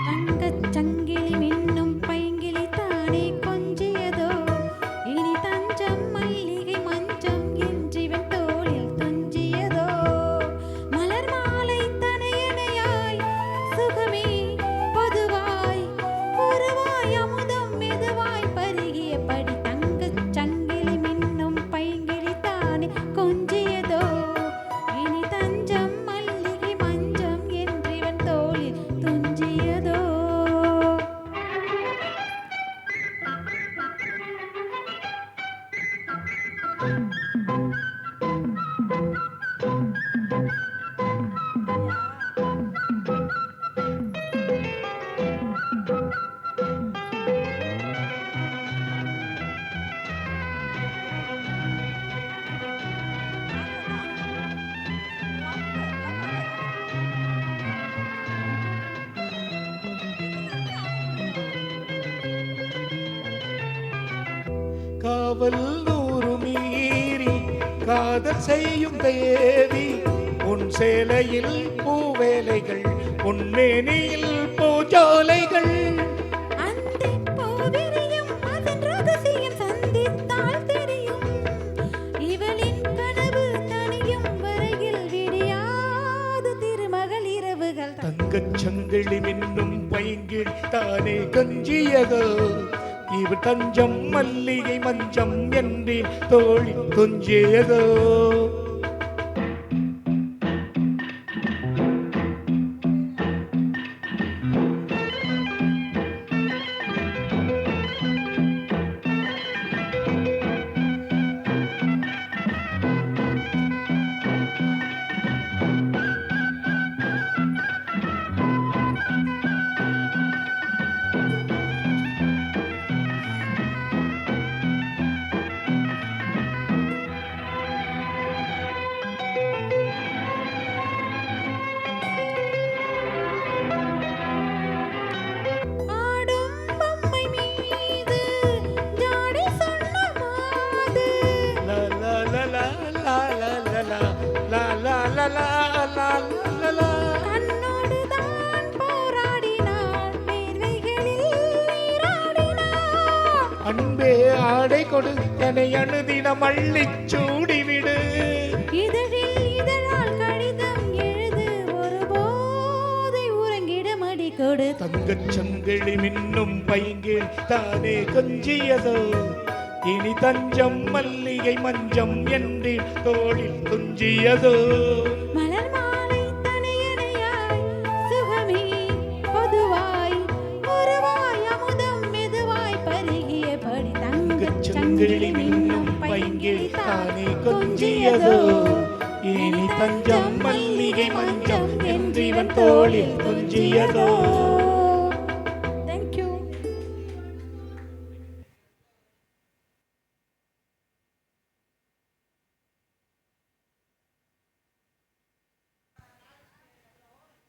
தங்கச் சங்கிலி மின்னும் பைங்கிளி தானே கொஞ்சியதோ இனி தஞ்சம் மல்லிகை மஞ்சம் என்றிவன் தோளில் துஞ்சியதோ மலர் மாலை தனையணையாய் சுகமே பொதுவாய் உருவாய் அமுதம் மெதுவாய் பருகியபடி தங்கச் சங்கிலி மின்னும் பைங்கிளி தானே கொஞ்சியதோ இனி தஞ்சம் மல்லிகை மஞ்சம் என்றிவன் தோளில் துஞ்சியதோ. காவல் நூறு மீறி காதல் செய்யும் தேவி உன் சேலையில் பூவேலைகள் உன் மேனியில் பூஜோலைகள் அந்திப் பூவிரியும் அதன் ரகசியம் சந்தித்தால் தெரியும் இவளின் கனவு தனியும் வரையில் விடியாது திருமகள் இரவுகள் தங்கச் சங்கிலி மின்னும் பைங்கில் தானே கஞ்சியதோ இவ தஞ்சம் மல்லிகை மஞ்சம் என்று தோழி கொஞ்சியதோ. ஆடும் பொம்மை மீது ஜாடை சொன்ன மாது லா லா லா லா லா லா லா லா லா லா லா லா லா. கண்ணோடு தான் போராடினாள் வேர்வைகளில் நீராடினாள் அன்பே ஆடை கொடு என்னை அணுதினம் அள்ளிச் சூடிவிடு இதழில் இதழால் கடிதம் எழுது ஒரு போதை உறங்கிட மடி கொடு தங்கச் சங்கிலி மின்னும் பைங்கில் தானே கொஞ்சியதோ இனி தஞ்சம் மல்லிகை மஞ்சம் என்று தோளில் துஞ்சியதோ. மலர் மாலை தனையணையாய் சுகமே பொதுவாய் உருவாய் அமுதம் மெதுவாய் பருகியபடி தங்கச் சங்கிலி மின்னும் பைங்கில் தானே கொஞ்சியதோ இனி தஞ்சம் மல்லிகை மஞ்சம் என்றிவன் தோளில் கொஞ்சியதோ.